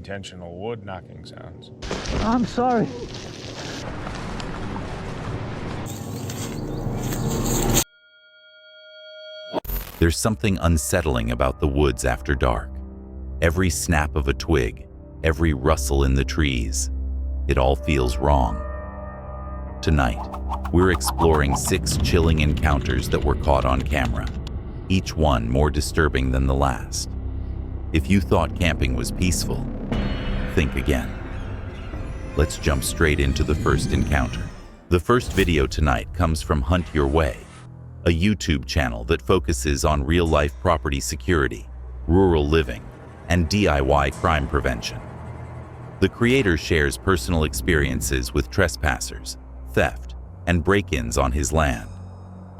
unintentional wood knocking sounds. I'm sorry. There's something unsettling about the woods after dark. Every snap of a twig, every rustle in the trees, it all feels wrong. Tonight, we're exploring 6 chilling encounters that were caught on camera, each one more disturbing than the last. If you thought camping was peaceful, think again. Let's jump straight into the first encounter. The first video tonight comes from Hunt Your Way, a YouTube channel that focuses on real-life property security, rural living, and DIY crime prevention. The creator shares personal experiences with trespassers, theft, and break-ins on his land,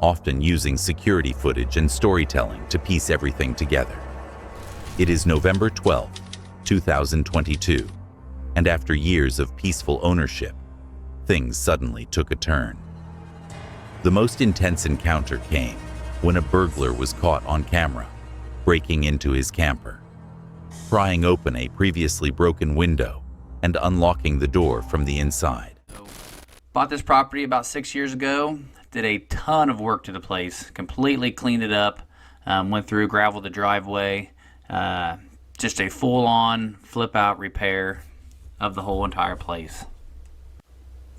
often using security footage and storytelling to piece everything together. It is November 12, 2022, and after years of peaceful ownership, things suddenly took a turn. The most intense encounter came when a burglar was caught on camera, breaking into his camper, prying open a previously broken window and unlocking the door from the inside. Bought this property about 6 years ago, did a ton of work to the place, completely cleaned it up, went through, gravelled the driveway, just a full-on flip-out repair of the whole entire place.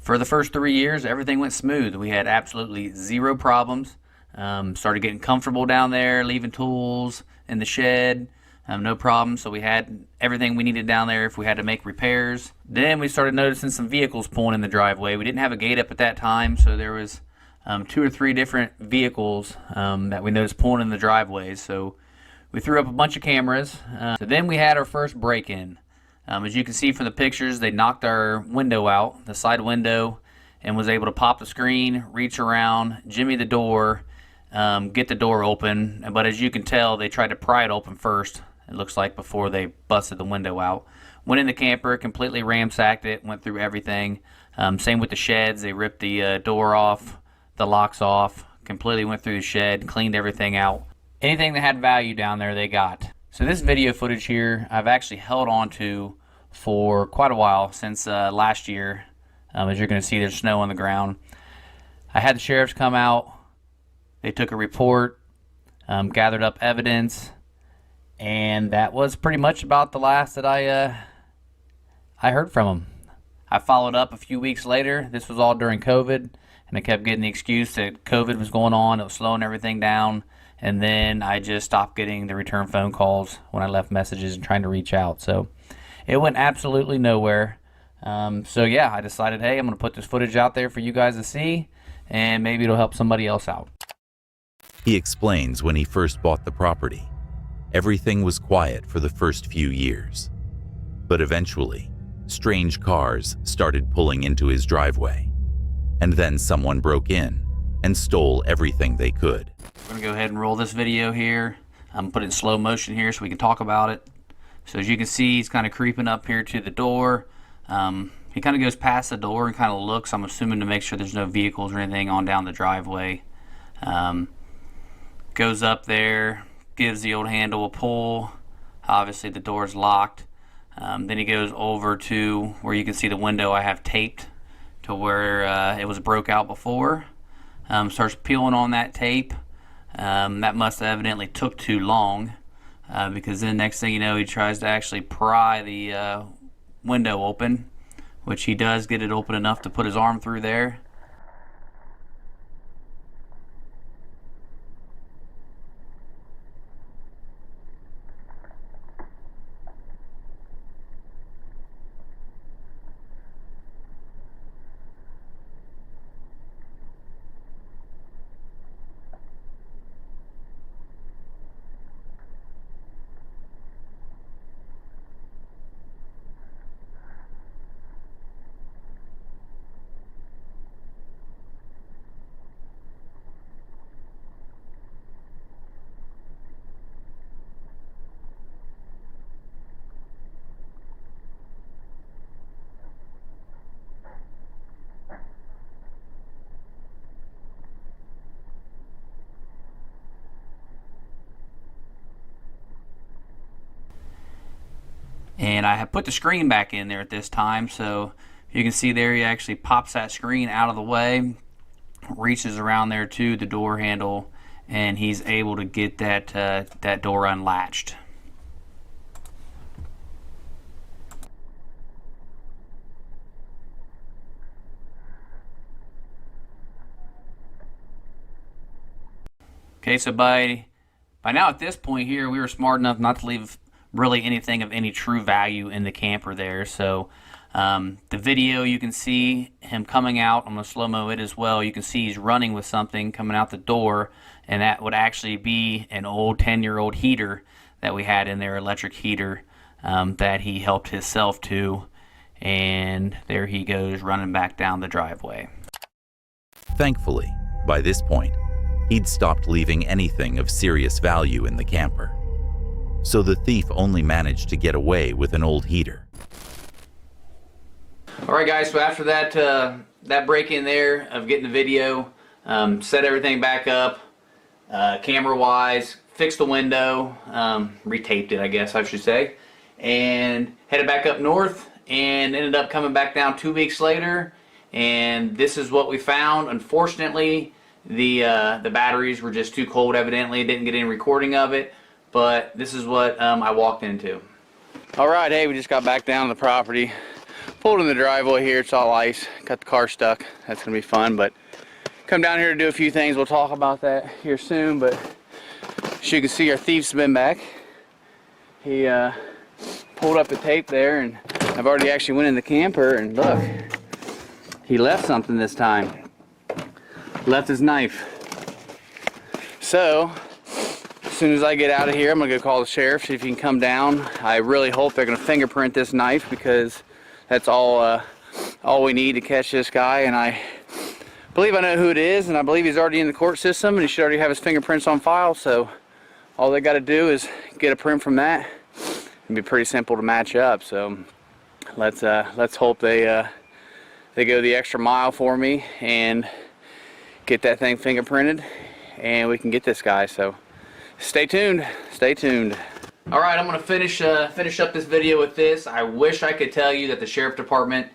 For the first 3 years, everything went smooth. We had absolutely zero problems. Started getting comfortable down there, leaving tools in the shed, no problem. So we had everything we needed down there if we had to make repairs. Then we started noticing some vehicles pulling in the driveway. We didn't have a gate up at that time, so there was 2 or 3 different vehicles that we noticed pulling in the driveways. So we threw up a bunch of cameras. So then we had our first break-in. As you can see from the pictures, they knocked our window out, the side window, and was able to pop the screen, reach around, jimmy the door, get the door open. But as you can tell, they tried to pry it open first, it looks like, before they busted the window out. Went in the camper, completely ransacked it, went through everything. Same with the sheds. They ripped the door off, the locks off, completely went through the shed, cleaned everything out. Anything that had value down there, they got. So this video footage here, I've actually held on to for quite a while, since last year. As you're going to see, there's snow on the ground. I had the sheriffs come out. They took a report, gathered up evidence, and that was pretty much about the last that I heard from them. I followed up a few weeks later. This was all during COVID, and I kept getting the excuse that COVID was going on. It was slowing everything down. And then I just stopped getting the return phone calls when I left messages and trying to reach out. So it went absolutely nowhere. So yeah, I decided, hey, I'm going to put this footage out there for you guys to see, and maybe it'll help somebody else out. He explains when he first bought the property, everything was quiet for the first few years. But eventually, strange cars started pulling into his driveway. And then someone broke in and stole everything they could. We're going to go ahead and roll this video here. I'm going to put it in slow motion here so we can talk about it. So as you can see, he's kind of creeping up here to the door. He kind of goes past the door and kind of looks, I'm assuming, to make sure there's no vehicles or anything on down the driveway. Goes up there, gives the old handle a pull. Obviously the door's locked. Then he goes over to where you can see the window I have taped to where it was broke out before. Starts peeling on that tape. That must have evidently took too long, because then next thing you know, he tries to actually pry the window open, which he does get it open enough to put his arm through there. And I have put the screen back in there at this time, so you can see there he actually pops that screen out of the way, reaches around there to the door handle, and he's able to get that door unlatched. Okay, so by now at this point here, we were smart enough not to leave really anything of any true value in the camper there. So the video, you can see him coming out. I'm going to slow-mo it as well. You can see he's running with something coming out the door, and that would actually be an old 10-year-old heater that we had in there, electric heater, that he helped himself to. And there he goes running back down the driveway. Thankfully, by this point, he'd stopped leaving anything of serious value in the camper. So the thief only managed to get away with an old heater. Alright guys, so after that break in there of getting the video, set everything back up, camera wise, fixed the window, retaped it I guess I should say, and headed back up north and ended up coming back down 2 weeks later, and this is what we found. Unfortunately, the batteries were just too cold evidently, didn't get any recording of it, but this is what I walked into. Alright, hey, we just got back down to the property. Pulled in the driveway here, it's all ice, got the car stuck. That's gonna be fun, but come down here to do a few things. We'll talk about that here soon, but as you can see, our thief's been back. He pulled up the tape there, and I've already actually went in the camper, and look, he left something this time. Left his knife. So as soon as I get out of here, I'm gonna go call the sheriff, see if he can come down. I really hope they're gonna fingerprint this knife, because that's all we need to catch this guy. And I believe I know who it is, and I believe he's already in the court system, and he should already have his fingerprints on file. So all they got to do is get a print from that. It'd be pretty simple to match up. So let's hope they go the extra mile for me and get that thing fingerprinted, and we can get this guy. So stay tuned. Stay tuned. All right, I'm gonna finish up this video with this. I wish I could tell you that the sheriff department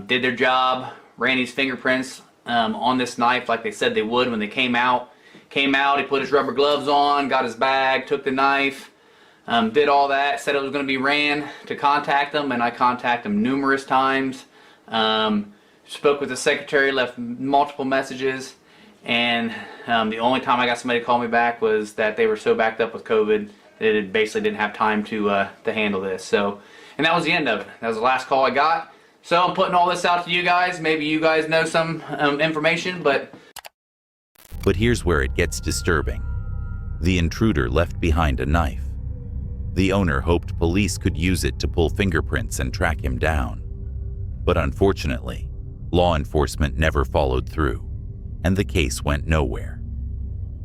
did their job, ran his fingerprints on this knife like they said they would when they came out. He put his rubber gloves on, got his bag, took the knife, did all that, said it was gonna be ran to contact them, and I contacted them numerous times. Spoke with the secretary, left multiple messages, and the only time I got somebody to call me back was that they were so backed up with COVID that it basically didn't have time to handle this. So, and that was the end of it. That was the last call I got. So I'm putting all this out to you guys. Maybe you guys know some information, but here's where it gets disturbing. The intruder left behind a knife. The owner hoped police could use it to pull fingerprints and track him down. But unfortunately, law enforcement never followed through, and the case went nowhere.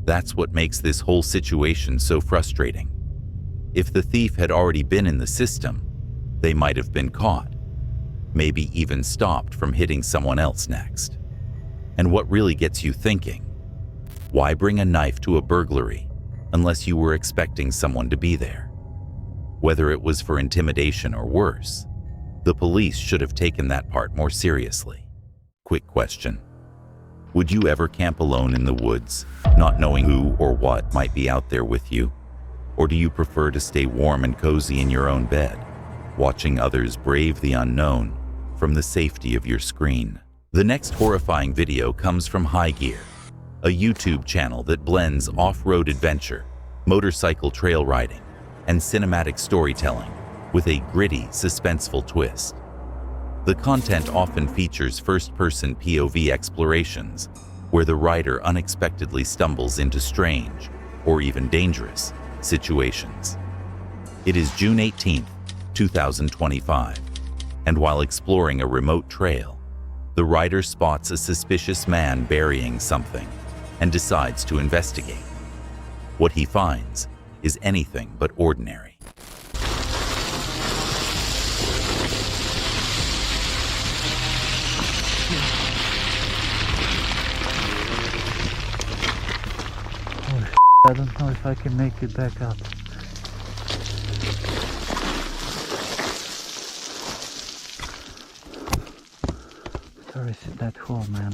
That's what makes this whole situation so frustrating. If the thief had already been in the system, they might have been caught, maybe even stopped from hitting someone else next. And what really gets you thinking, why bring a knife to a burglary unless you were expecting someone to be there? Whether it was for intimidation or worse, the police should have taken that part more seriously. Quick question. Would you ever camp alone in the woods, not knowing who or what might be out there with you? Or do you prefer to stay warm and cozy in your own bed, watching others brave the unknown from the safety of your screen? The next horrifying video comes from High Gear, a YouTube channel that blends off-road adventure, motorcycle trail riding, and cinematic storytelling with a gritty, suspenseful twist. The content often features first-person POV explorations, where the rider unexpectedly stumbles into strange, or even dangerous, situations. It is June 18th, 2025, and while exploring a remote trail, the rider spots a suspicious man burying something and decides to investigate. What he finds is anything but ordinary. I don't know if I can make it back up. Where is that hole, man?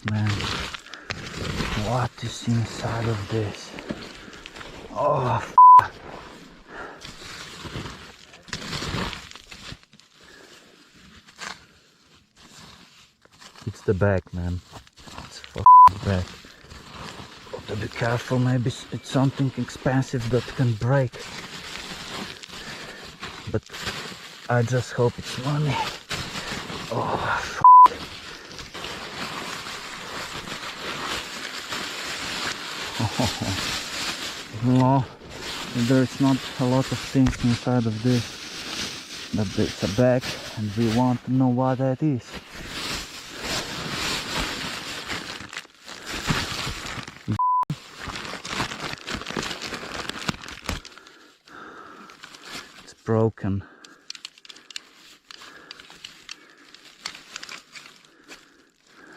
Man, what is inside of this? Oh, it's the back, man. It's fucking back. Got to be careful, maybe it's something expensive that can break. But I just hope it's money. Oh, no, there's not a lot of things inside of this, but it's a bag and we want to know what that is. It's broken.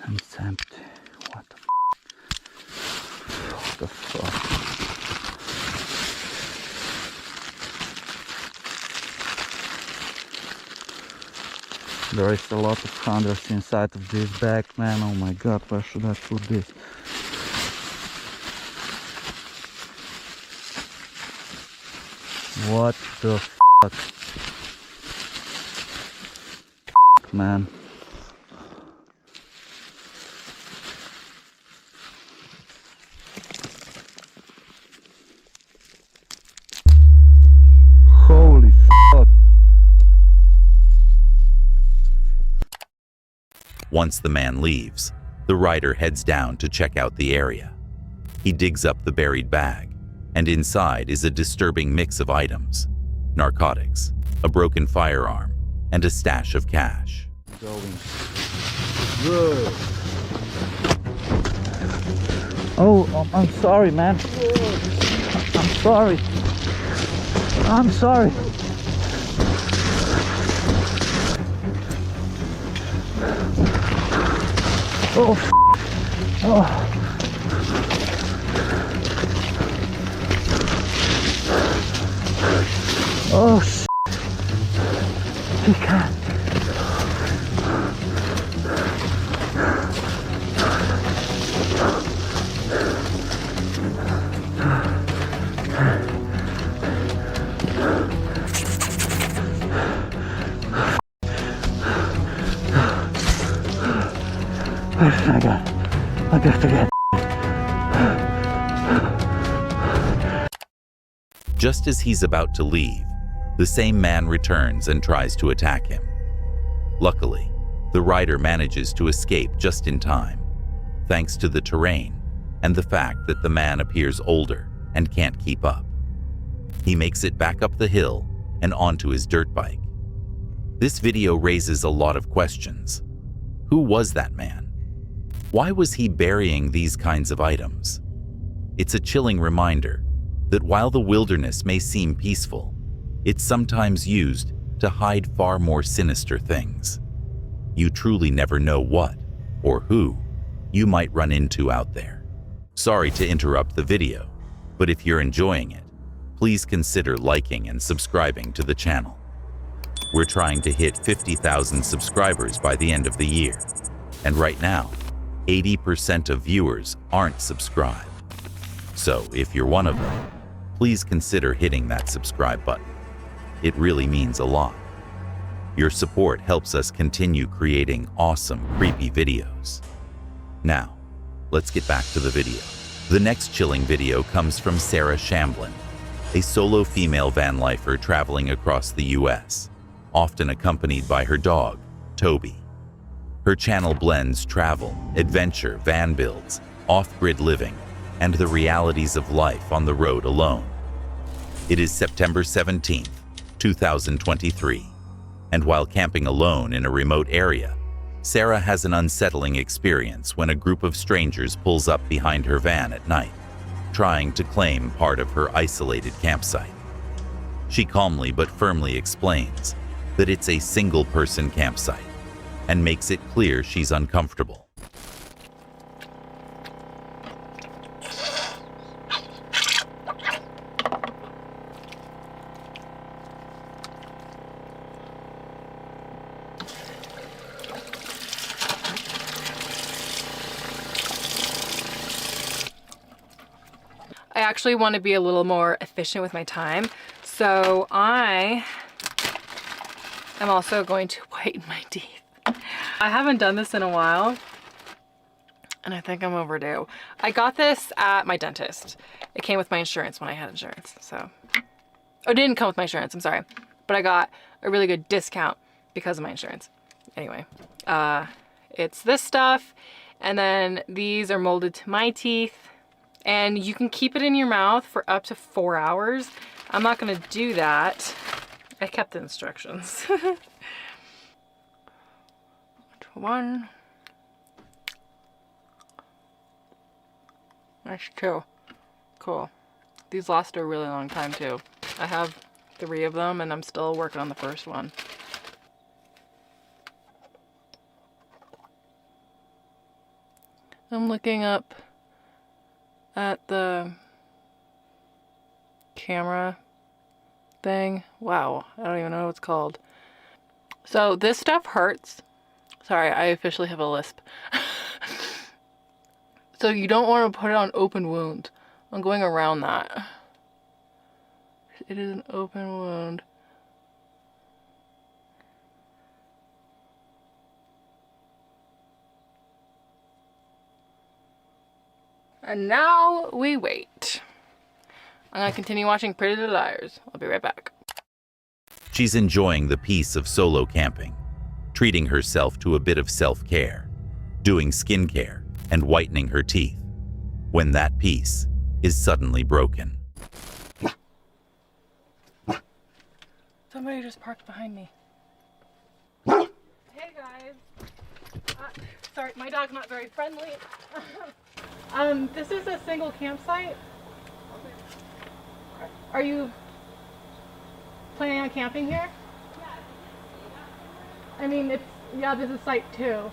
And it's empty. What the fuck? There is a lot of hundreds inside of this bag, man. Oh my god, where should I put this? What the fuck? Man. Holy fuck. Once the man leaves, the rider heads down to check out the area. He digs up the buried bag, and inside is a disturbing mix of items: narcotics, a broken firearm, and a stash of cash. Oh, I'm sorry, man. I'm sorry. I'm sorry. Oh, oh. Oh, he can't. I got to get. Just as he's about to leave, the same man returns and tries to attack him. Luckily, the rider manages to escape just in time, thanks to the terrain and the fact that the man appears older and can't keep up. He makes it back up the hill and onto his dirt bike. This video raises a lot of questions. Who was that man? Why was he burying these kinds of items? It's a chilling reminder that while the wilderness may seem peaceful, it's sometimes used to hide far more sinister things. You truly never know what or who you might run into out there. Sorry to interrupt the video, but if you're enjoying it, please consider liking and subscribing to the channel. We're trying to hit 50,000 subscribers by the end of the year, and right now, 80% of viewers aren't subscribed. So if you're one of them, please consider hitting that subscribe button. It really means a lot. Your support helps us continue creating awesome, creepy videos. Now, let's get back to the video. The next chilling video comes from Sarah Shamblin, a solo female van lifer traveling across the US, often accompanied by her dog, Toby. Her channel blends travel, adventure, van builds, off-grid living, and the realities of life on the road alone. It is September 17th, 2023, and while camping alone in a remote area, Sarah has an unsettling experience when a group of strangers pulls up behind her van at night, trying to claim part of her isolated campsite. She calmly but firmly explains that it's a single-person campsite and makes it clear she's uncomfortable. I actually want to be a little more efficient with my time, so I am also going to whiten my teeth. I haven't done this in a while, and I think I'm overdue. I got this at my dentist. It came with my insurance when I had insurance, so. Oh, it didn't come with my insurance, I'm sorry. But I got a really good discount because of my insurance. Anyway, it's this stuff, and then these are molded to my teeth. And you can keep it in your mouth for up to 4 hours. I'm not gonna do that. I kept the instructions. One. That's 2. Cool. These last a really long time too. I have 3 of them and I'm still working on the first one. I'm looking up at the camera thing. Wow, I don't even know what it's called. So this stuff hurts. Sorry, I officially have a lisp. So you don't want to put it on open wounds. I'm going around that. It is an open wound. And now we wait. I'm gonna continue watching Pretty Little Liars. I'll be right back. She's enjoying the peace of solo camping, treating herself to a bit of self-care, doing skincare, and whitening her teeth, when that peace is suddenly broken. Somebody just parked behind me. Hey guys. Sorry, my dog's not very friendly. This is a single campsite. Are you planning on camping here? I mean, it's, yeah, this is site 2.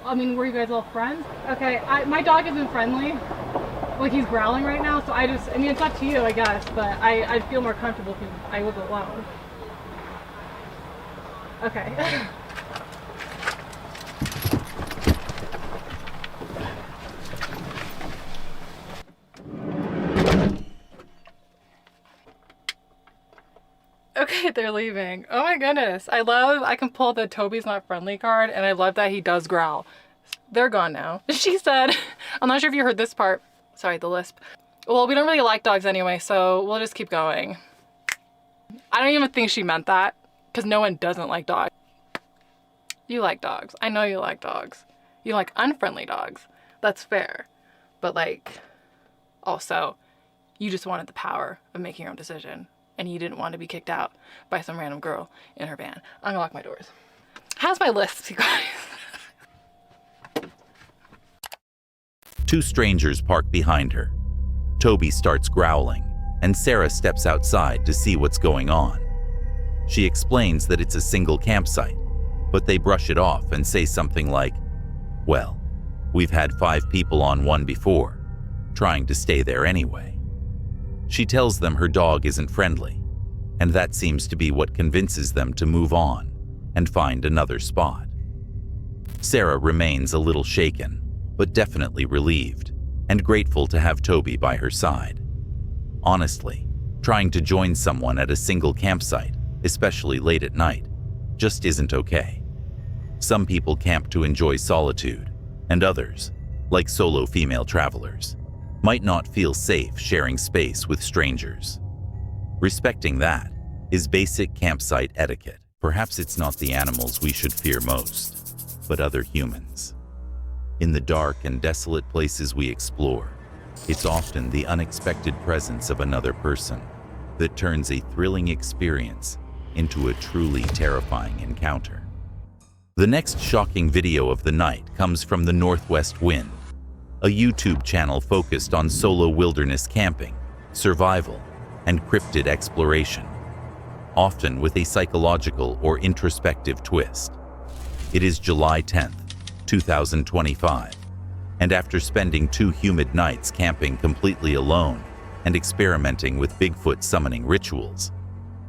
I mean, were you guys all friends? Okay, my dog isn't friendly. Like, he's growling right now, so I mean, it's up to you, I guess, but I'd feel more comfortable if I was alone. Okay. Okay, they're leaving. Oh my goodness. I can pull the Toby's not friendly card, and I love that he does growl. They're gone now. She said, I'm not sure if you heard this part. Sorry, the lisp. Well, we don't really like dogs anyway, so we'll just keep going. I don't even think she meant that, because no one doesn't like dogs. You like dogs. I know you like dogs. You like unfriendly dogs. That's fair. But like, also, you just wanted the power of making your own decision. And you didn't want to be kicked out by some random girl in her van. I'm gonna lock my doors. How's my list, you guys? 2 strangers park behind her. Toby starts growling, and Sarah steps outside to see what's going on. She explains that it's a single campsite, but they brush it off and say something like, well, we've had 5 people on one before, trying to stay there anyway. She tells them her dog isn't friendly, and that seems to be what convinces them to move on and find another spot. Sarah remains a little shaken, but definitely relieved, and grateful to have Toby by her side. Honestly, trying to join someone at a single campsite, especially late at night, just isn't okay. Some people camp to enjoy solitude, and others, like solo female travelers, might not feel safe sharing space with strangers. Respecting that is basic campsite etiquette. Perhaps it's not the animals we should fear most, but other humans. In the dark and desolate places we explore, it's often the unexpected presence of another person that turns a thrilling experience into a truly terrifying encounter. The next shocking video of the night comes from the Northwest Wind, a YouTube channel focused on solo wilderness camping, survival, and cryptid exploration, often with a psychological or introspective twist. It is July 10th, 2025, and after spending 2 humid nights camping completely alone and experimenting with Bigfoot summoning rituals,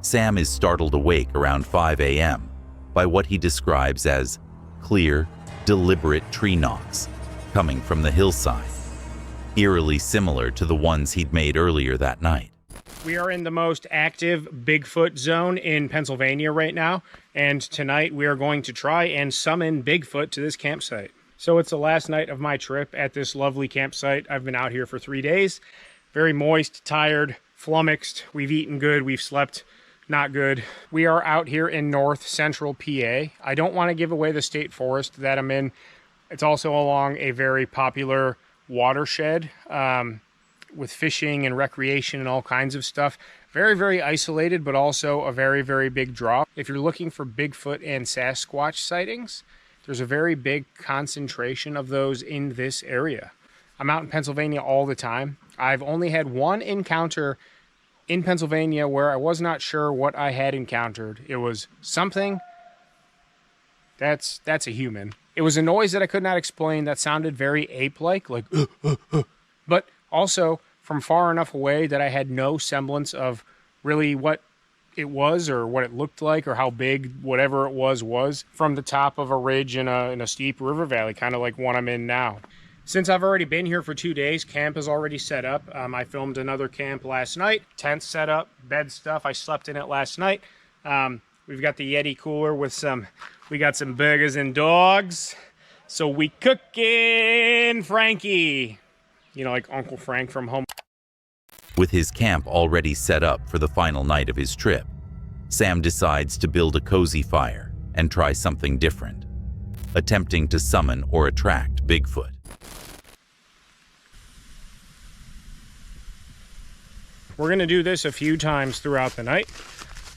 Sam is startled awake around 5 a.m. by what he describes as clear, deliberate tree knocks coming from the hillside, eerily similar to the ones he'd made earlier that night. We are in the most active Bigfoot zone in Pennsylvania right now, and tonight we are going to try and summon Bigfoot to this campsite. So it's the last night of my trip at this lovely campsite. I've been out here for 3 days. Very moist, tired, flummoxed. We've eaten good, we've slept not good. We are out here in north central PA. I don't want to give away the state forest that I'm in. It's also along a very popular watershed with fishing and recreation and all kinds of stuff. Very, very isolated, but also a very, very big draw. If you're looking for Bigfoot and Sasquatch sightings, there's a very big concentration of those in this area. I'm out in Pennsylvania all the time. I've only had one encounter in Pennsylvania where I was not sure what I had encountered. It was something that's a human. It was a noise that I could not explain that sounded very ape-like, like but also from far enough away that I had no semblance of really what it was or what it looked like or how big whatever it was from the top of a ridge in a steep river valley, kind of like one I'm in now. Since I've already been here for 2 days, camp is already set up. I filmed another camp last night, tent set up, bed stuff. I slept in it last night. We've got the Yeti cooler with we got some burgers and dogs. So we cooking Frankie. You know, like Uncle Frank from Home. With his camp already set up for the final night of his trip, Sam decides to build a cozy fire and try something different, attempting to summon or attract Bigfoot. We're going to do this a few times throughout the night,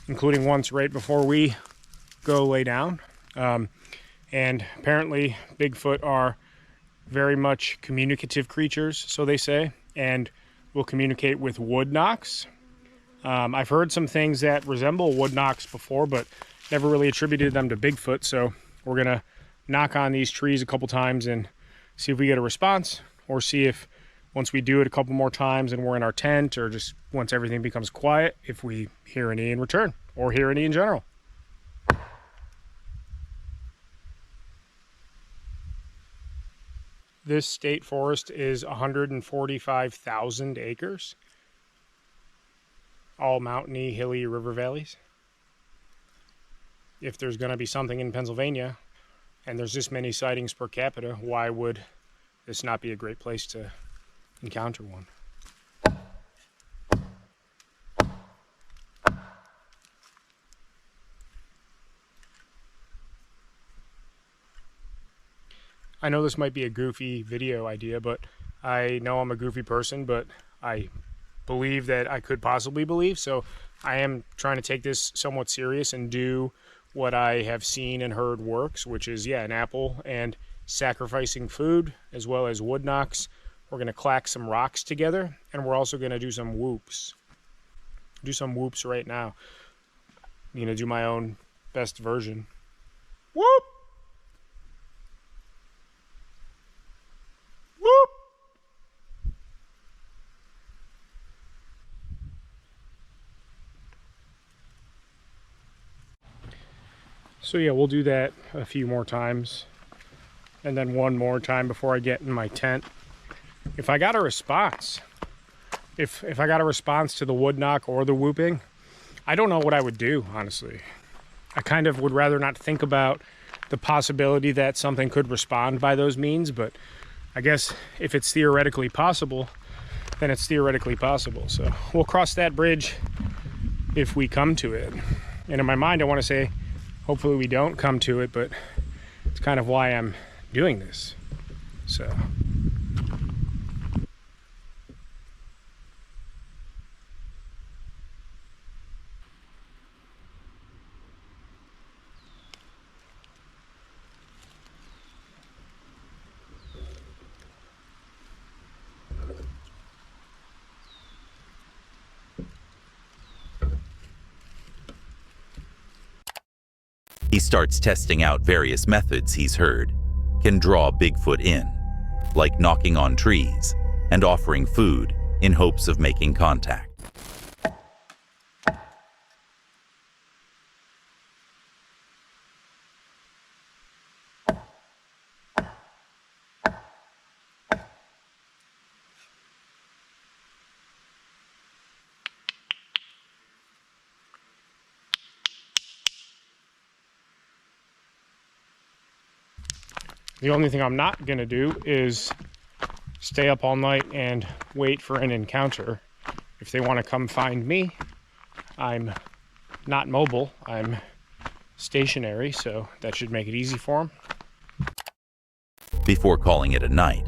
including once right before we go lay down. And apparently Bigfoot are very much communicative creatures, so they say, and will communicate with wood knocks. I've heard some things that resemble wood knocks before, but never really attributed them to Bigfoot, so we're going to knock on these trees a couple times and see if we get a response, or see if once we do it a couple more times and we're in our tent, or just once everything becomes quiet, if we hear any in return, or hear any in general. This state forest is 145,000 acres. All mountainy, hilly river valleys. If there's going to be something in Pennsylvania, and there's this many sightings per capita, why would this not be a great place to encounter one? I know this might be a goofy video idea, but I know I'm a goofy person, but I believe that I could possibly believe, so I am trying to take this somewhat serious and do what I have seen and heard works, which is, yeah, an apple and sacrificing food, as well as wood knocks. We're going to clack some rocks together, and we're also going to do some whoops. Do some whoops right now. I'm going to do my own best version. Whoop! Whoop! So yeah, we'll do that a few more times, and then one more time before I get in my tent. If I got a response, if I got a response to the wood knock or the whooping, I don't know what I would do, honestly. I kind of would rather not think about the possibility that something could respond by those means, but I guess if it's theoretically possible, then it's theoretically possible. So we'll cross that bridge if we come to it. And in my mind, I want to say, Hopefully we don't come to it, but it's kind of why I'm doing this. So. He starts testing out various methods he's heard can draw Bigfoot in, like knocking on trees and offering food in hopes of making contact. The only thing I'm not gonna do is stay up all night and wait for an encounter. If they want to come find me, I'm not mobile, I'm stationary, so that should make it easy for them. Before calling it a night,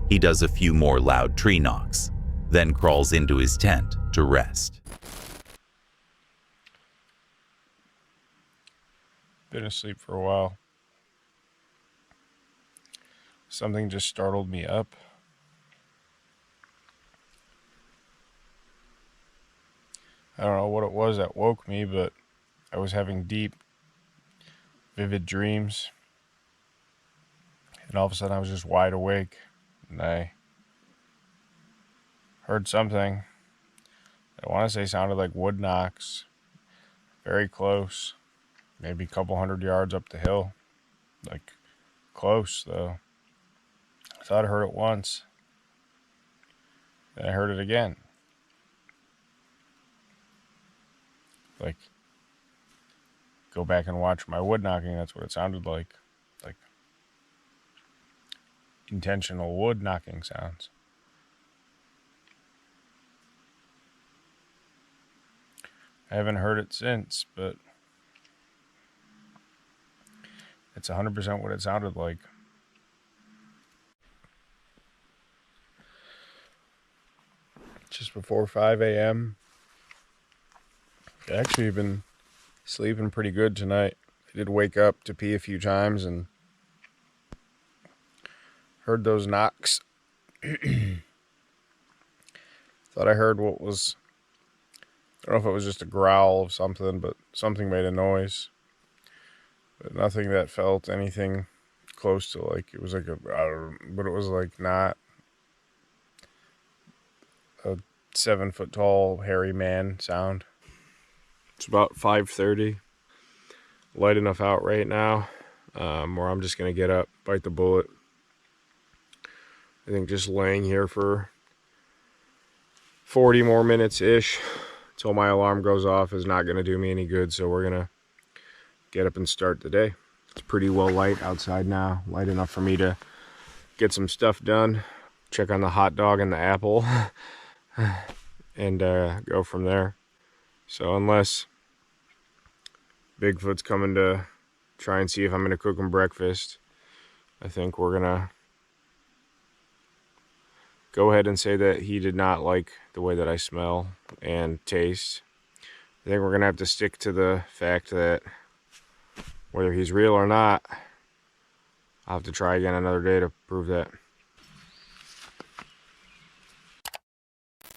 he does a few more loud tree knocks, then crawls into his tent to rest. Been asleep for a while. Something just startled me up. I don't know what it was that woke me, but I was having deep, vivid dreams. And all of a sudden I was just wide awake. And I heard something that I want to say sounded like wood knocks. Very close. Maybe a couple 100 yards up the hill. Like, close, though. I thought I heard it once. Then I heard it again. Like, go back and watch my wood knocking. That's what it sounded like. Like, intentional wood knocking sounds. I haven't heard it since, but it's 100% what it sounded like. Just before 5 a.m. I actually been sleeping pretty good tonight. I did wake up to pee a few times and heard those knocks. Thought I heard what was, I don't know if it was just a growl of something, but something made a noise. But nothing that felt anything close to like, it was like a, but it was like not a 7-foot tall hairy man sound. It's about 5:30. Light enough out right now where I'm just going to get up, bite the bullet. I think just laying here for 40 more minutes-ish until my alarm goes off is not going to do me any good. So we're going to get up and start the day. It's pretty well light outside now. Light enough for me to get some stuff done. Check on the hot dog and the apple. And go from there. So unless Bigfoot's coming to try and see if I'm going to cook him breakfast, I think we're going to go ahead and say that he did not like the way that I smell and taste. I think we're going to have to stick to the fact that whether he's real or not, I'll have to try again another day to prove that.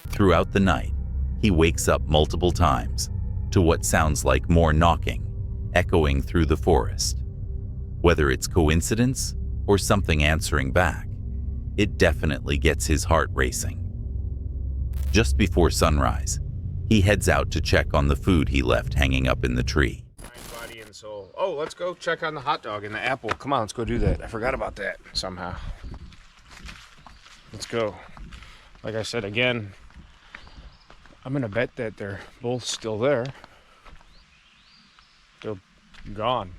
Throughout the night, he wakes up multiple times to what sounds like more knocking, echoing through the forest. Whether it's coincidence or something answering back, it definitely gets his heart racing. Just before sunrise, he heads out to check on the food he left hanging up in the tree. Mind, body, and soul. Oh, let's go check on the hot dog and the apple. Come on, let's go do that. I forgot about that somehow. Let's go. Like I said again, I'm gonna bet that they're both still there. They're gone.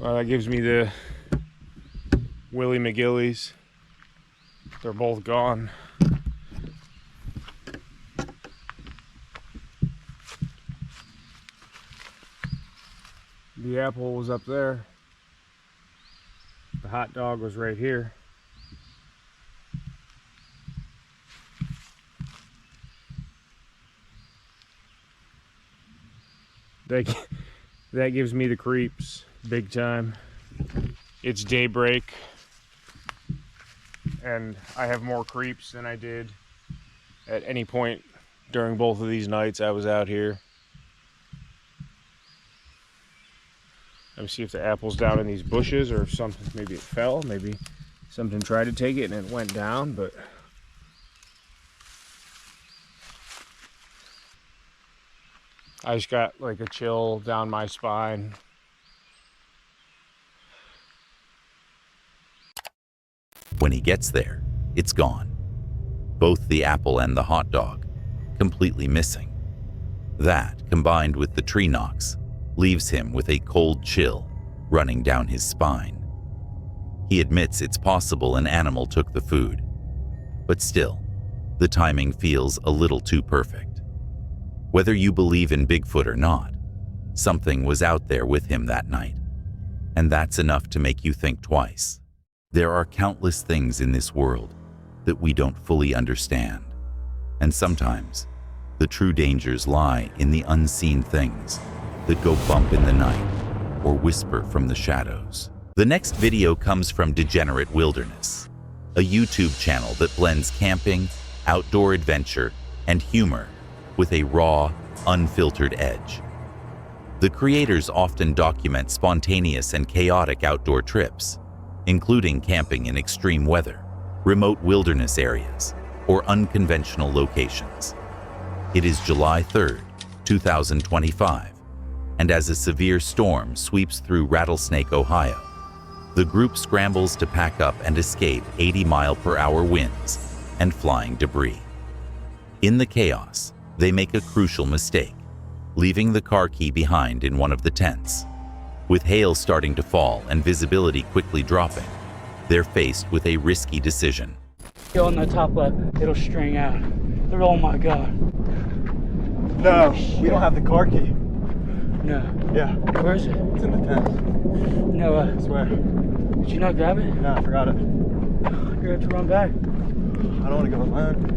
Well, that gives me the Willie McGillies. They're both gone. The apple was up there. The hot dog was right here. That gives me the creeps big time. It's daybreak and I have more creeps than I did at any point during both of these nights I was out here. Let me see if the apple's down in these bushes or if something, maybe it fell, maybe something tried to take it and it went down, but I just got like a chill down my spine. When he gets there, it's gone. Both the apple and the hot dog, completely missing. That, combined with the tree knocks, leaves him with a cold chill running down his spine. He admits it's possible an animal took the food, but still, the timing feels a little too perfect. Whether you believe in Bigfoot or not, something was out there with him that night, and that's enough to make you think twice. There are countless things in this world that we don't fully understand, and sometimes the true dangers lie in the unseen things that go bump in the night or whisper from the shadows. The next video comes from Degenerate Wilderness, a YouTube channel that blends camping, outdoor adventure, and humor with a raw, unfiltered edge. The creators often document spontaneous and chaotic outdoor trips, including camping in extreme weather, remote wilderness areas, or unconventional locations. It is July 3rd, 2025, and as a severe storm sweeps through Rattlesnake, Ohio, the group scrambles to pack up and escape 80-mile-per-hour winds and flying debris. In the chaos, they make a crucial mistake, leaving the car key behind in one of the tents. With hail starting to fall and visibility quickly dropping, they're faced with a risky decision. Go on the top left, it'll string out. Oh my God. No, we don't have the car key. No. Yeah, Where is it? it's in the tent. No, I swear. did you not grab it? No, I forgot it. You're going to run back. I don't want to go alone.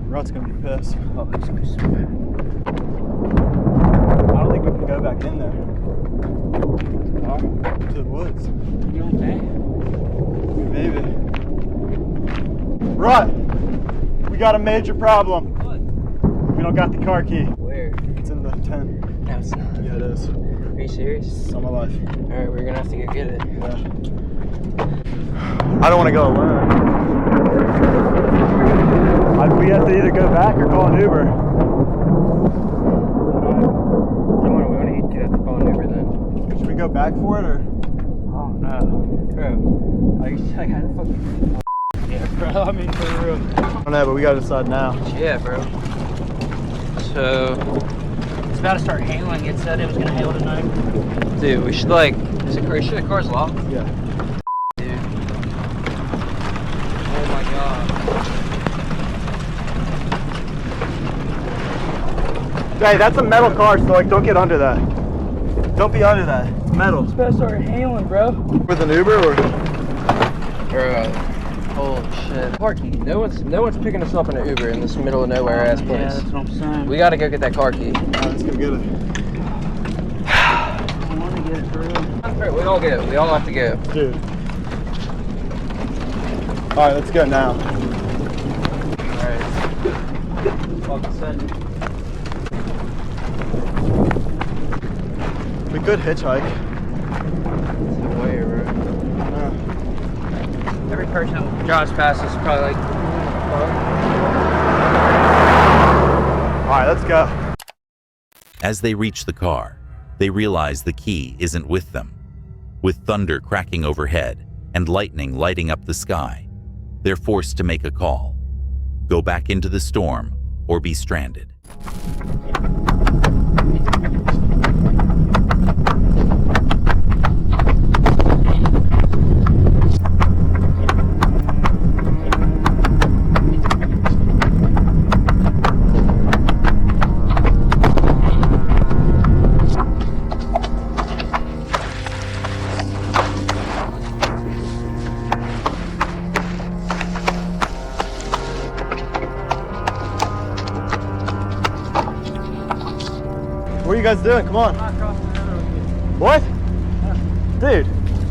Rod's gonna be pissed. Oh, he's going to swear. I don't think we can go back in there. To the woods. You don't think? Maybe. Rod, we got a major problem. What? We don't got the car key. Where? It's in the tent. No, it's not. Yeah, it is. Are you serious? It's on my life. Alright, we're going to have to go get it. Yeah. I don't want to go alone. We have to either go back or call an Uber. We want to have to call an Uber then. Should we go back for it or? Oh no. Bro, are you like how the fuck? Yeah, bro, I mean for real. I don't know, but we gotta decide now. Yeah, bro. So, it's about to start hailing. It said it was gonna hail tonight. Dude, we should like, is it crazy? The car's locked? Yeah. Dude. Oh my God. Hey, that's a metal car, so like don't get under that. Don't be under that. It's metal. It's about to start hailing, bro. With an Uber or? Bro, holy shit. Car key. No one's picking us up in an Uber in this middle of nowhere ass place. Yeah, that's what I'm saying. We gotta go get that car key. Let's go get it. I want to get it for real. We all go. We all have to go. Dude. Alright, let's go now. Alright. Fuck set. We could hitchhike. No way, bro. Every person that drives past us is probably like, Alright, let's go. As they reach the car, they realize the key isn't with them. With thunder cracking overhead and lightning lighting up the sky, they're forced to make a call. Go back into the storm or be stranded. you guys doing? Come on. I'm not crossing the road with you. What? Dude.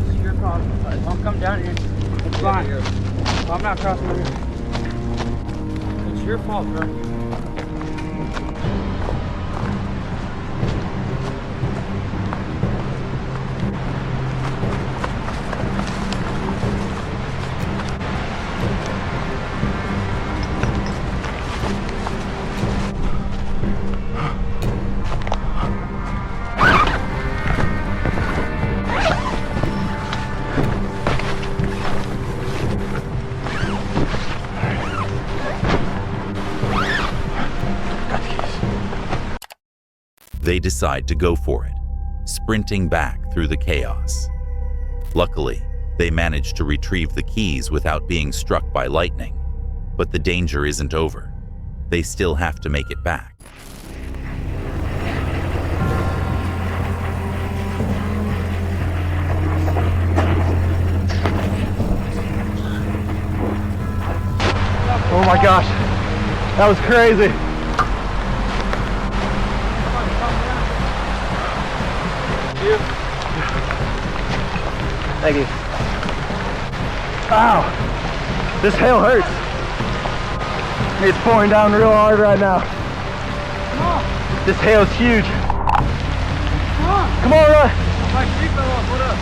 It's your problem. Don't come down here. It's fine. I'm not crossing the road. It's your fault, bro. They decide to go for it, sprinting back through the chaos. Luckily, they manage to retrieve the keys without being struck by lightning, but the danger isn't over. They still have to make it back. Oh my gosh. That was crazy. Thank you. Ow! This hail hurts. It's pouring down real hard right now. Come on. This hail's huge. Come on. Come on, run. My tree fell off. What up?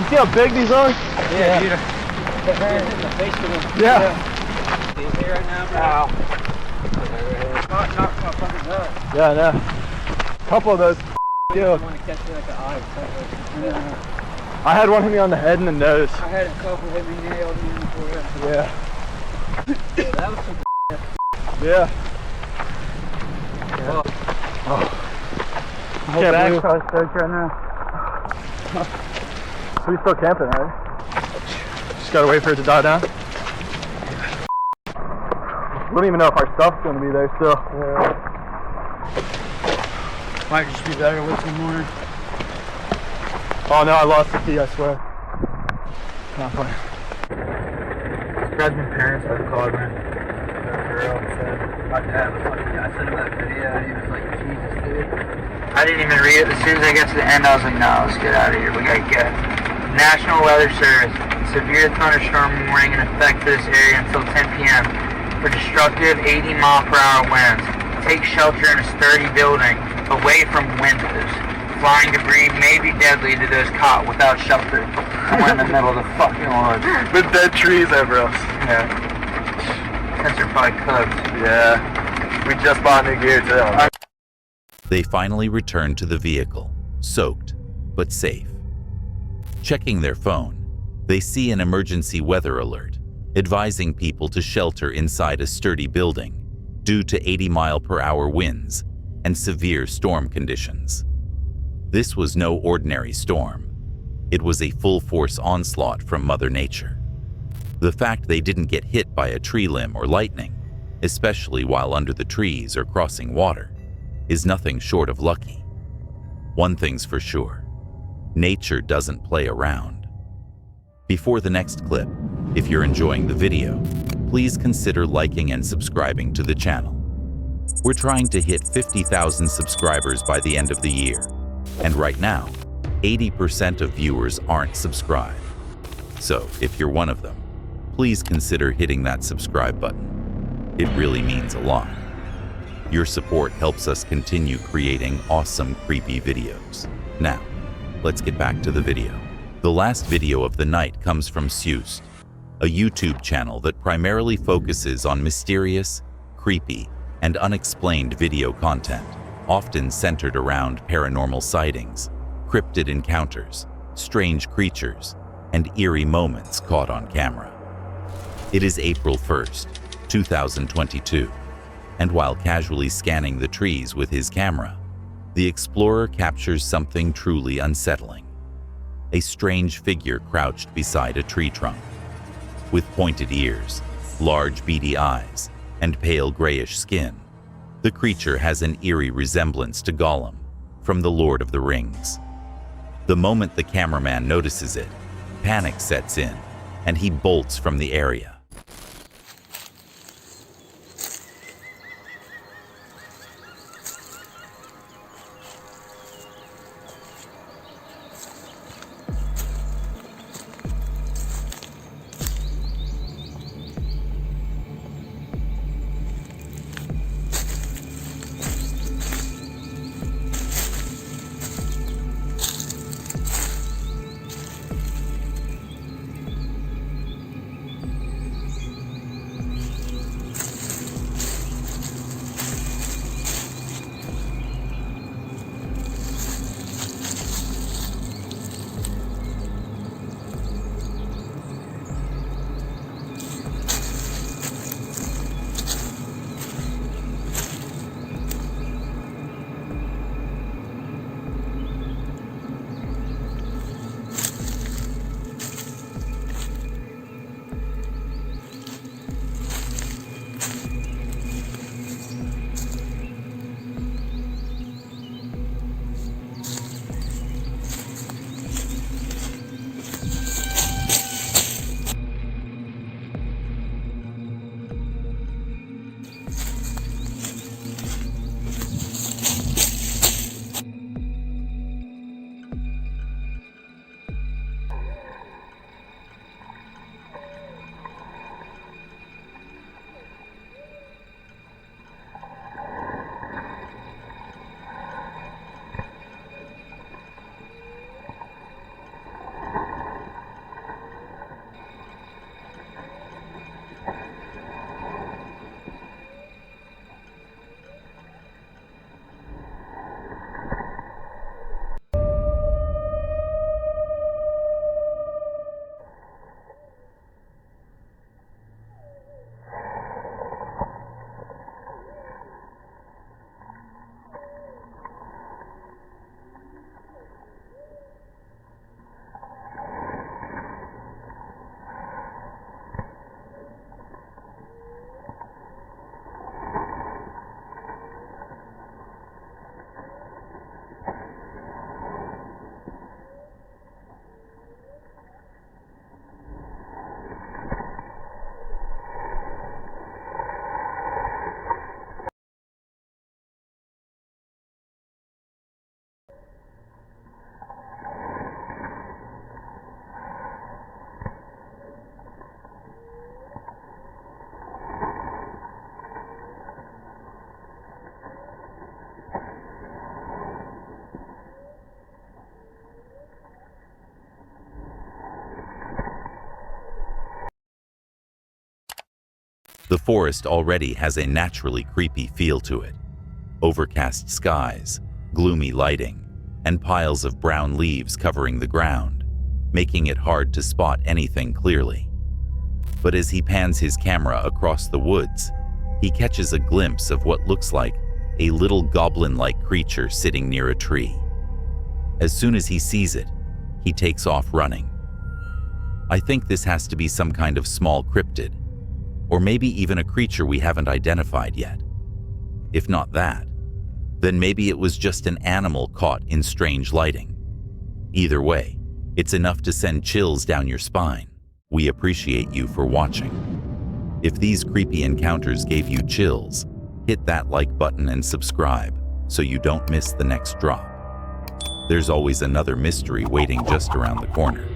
See how big these are? Yeah, dude. The face of them. Yeah. See me right now, bro? Ow. Knock my fucking nut. Yeah, I know. A couple of those killed. I want to catch you like an eye. I had one hit me on the head and the nose. I had a couple hit me nailed me in the forehead. Yeah. Yeah, that was some Yeah. Oh. Oh. whole bag's probably soaked right now. We still camping, right? Just gotta wait for it to die down. We don't even know if our stuff's gonna be there still. Yeah. Might just be better with some more. Oh no, I lost the key, I swear. Not funny. Described my parents by the car, man. The girl said, my dad was like, I sent him that video and he was like, Jesus, dude. I didn't even read it. As soon as I got to the end, I was like, no, let's get out of here. We gotta get. National Weather Service. Severe thunderstorm warning in effect for this area until 10 p.m. for destructive 80-mile-per-hour winds. Take shelter in a sturdy building away from windows. Flying debris may be deadly to those caught without shelter. We're in the middle of the fucking woods. With dead trees over us. Yeah. Since they're probably cooked. Yeah. We just bought new gear too. They finally return to the vehicle, soaked but safe. Checking their phone, they see an emergency weather alert advising people to shelter inside a sturdy building due to 80-mile-per-hour winds and severe storm conditions. This was no ordinary storm. It was a full-force onslaught from Mother Nature. The fact they didn't get hit by a tree limb or lightning, especially while under the trees or crossing water, is nothing short of lucky. One thing's for sure, nature doesn't play around. Before the next clip, if you're enjoying the video, please consider liking and subscribing to the channel. We're trying to hit 50,000 subscribers by the end of the year, and right now, 80% of viewers aren't subscribed. So if you're one of them, please consider hitting that subscribe button. It really means a lot. Your support helps us continue creating awesome, creepy videos. Now, let's get back to the video. The last video of the night comes from Seust, a YouTube channel that primarily focuses on mysterious, creepy, and unexplained video content, often centered around paranormal sightings, cryptid encounters, strange creatures, and eerie moments caught on camera. It is April 1st, 2022, and while casually scanning the trees with his camera, the explorer captures something truly unsettling. A strange figure crouched beside a tree trunk, with pointed ears, large beady eyes, and pale grayish skin. The creature has an eerie resemblance to Gollum from The Lord of the Rings. The moment the cameraman notices it, panic sets in, and he bolts from the area. The forest already has a naturally creepy feel to it. Overcast skies, gloomy lighting, and piles of brown leaves covering the ground, making it hard to spot anything clearly. But as he pans his camera across the woods, he catches a glimpse of what looks like a little goblin-like creature sitting near a tree. As soon as he sees it, he takes off running. I think this has to be some kind of small cryptid, or maybe even a creature we haven't identified yet. If not that, then maybe it was just an animal caught in strange lighting. Either way, it's enough to send chills down your spine. We appreciate you for watching. If these creepy encounters gave you chills, hit that like button and subscribe so you don't miss the next drop. There's always another mystery waiting just around the corner.